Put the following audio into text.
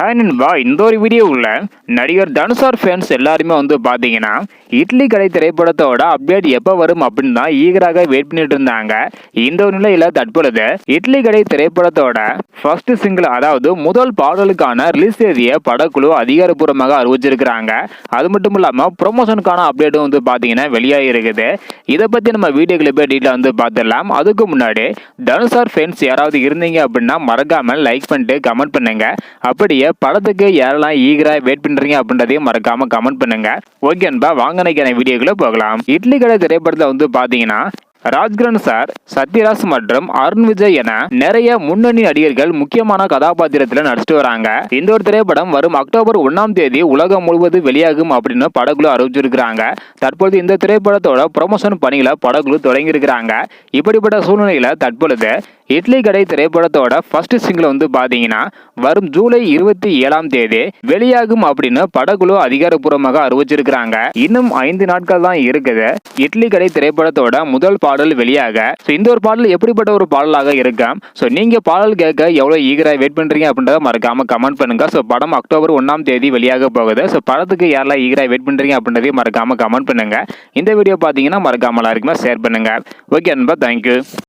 Hi நண்பா, இந்த ஒரு வீடியோவில் நடிகர் தனுஷார் ஃபேன்ஸ் எல்லாருமே பார்த்தீங்கன்னா இட்லி கடை திரைப்படத்தோட அப்டேட் எப்போ வரும் அப்படின்னு தான் ஈகராக வெயிட் பண்ணிட்டு இருந்தாங்க. இந்த ஒரு நிலையில் தற்பொழுது இட்லி கடை திரைப்படத்தோட ஃபர்ஸ்ட் சிங்கிள், அதாவது முதல் பாடலுக்கான ரிலீஸ் தேதியை படக்குழு அதிகாரப்பூர்வமாக அறிவிச்சிருக்கிறாங்க. அது மட்டும் இல்லாமல் ப்ரொமோஷனுக்கான அப்டேட்டும் பார்த்தீங்கன்னா வெளியாகி இருக்குது. இதை பற்றி நம்ம வீடியோ கிளிப்பை டீட்டெயில் பார்த்துடலாம். அதுக்கு முன்னாடி தனுஷார் ஃபேன்ஸ் யாராவது இருந்தீங்க அப்படின்னா மறக்காமல் லைக் பண்ணிட்டு கமெண்ட் பண்ணுங்க. அப்படி படத்துக்கு யாரெல்லாம் ஈகரா வெயிட் பண்றீங்க அப்படின்றதையும் மறக்காம கமெண்ட் பண்ணுங்க. ஓகே அன்பா, வாங்க நினைக்கிற வீடியோக்குள்ள போகலாம். இட்லி கடை திரைப்படத்துல பாத்தீங்கன்னா ராஜ்கிரண் சார், சத்யராஜ் மற்றும் அருண் விஜய் என நிறைய முன்னணி நடிகர்கள் முக்கியமான கதாபாத்திரத்தில் நடிச்சிட்டு வராங்க. இந்த ஒரு திரைப்படம் வரும் அக்டோபர் 1ஆம் தேதி உலகம் முழுவதும் வெளியாகும் அப்படின்னு படக்குழு அறிவிச்சிருக்கிறாங்க. தற்பொழுது இந்த திரைப்படத்தோட ப்ரொமோஷன் பணிகளை படக்குழு தொடங்கி இருக்கிறாங்க. இப்படிப்பட்ட சூழ்நிலையில தற்பொழுது இட்லி கடை திரைப்படத்தோட ஃபர்ஸ்ட் சிங்கிள் பாத்தீங்கன்னா வரும் ஜூலை 27ஆம் தேதி வெளியாகும் அப்படின்னு படக்குழு அதிகாரப்பூர்வமாக அறிவிச்சிருக்கிறாங்க. இன்னும் 5 நாட்கள் தான் இருக்குது இட்லி கடை திரைப்படத்தோட முதல் பாடல் வெளியாக. இந்த ஒரு பாடல் எப்படிப்பட்ட ஒரு பாடலாக இருக்கும், நீங்க பாடல் கேட்க எவ்வளவு ஈகரா வெயிட் பண்றீங்க அப்படின்றத மறக்காம கமெண்ட் பண்ணுங்க. படம் அக்டோபர் 1ஆம் தேதி வெளியாக போகுது. படத்துக்கு யாரெல்லாம் ஈகரா வெயிட் பண்றீங்க அப்படின்றதையும் மறக்காம கமெண்ட் பண்ணுங்க. இந்த வீடியோ பாத்தீங்கன்னா மறக்காம எல்லாருக்குமே ஷேர் பண்ணுங்க. ஓகே அன்பா, தேங்க்யூ.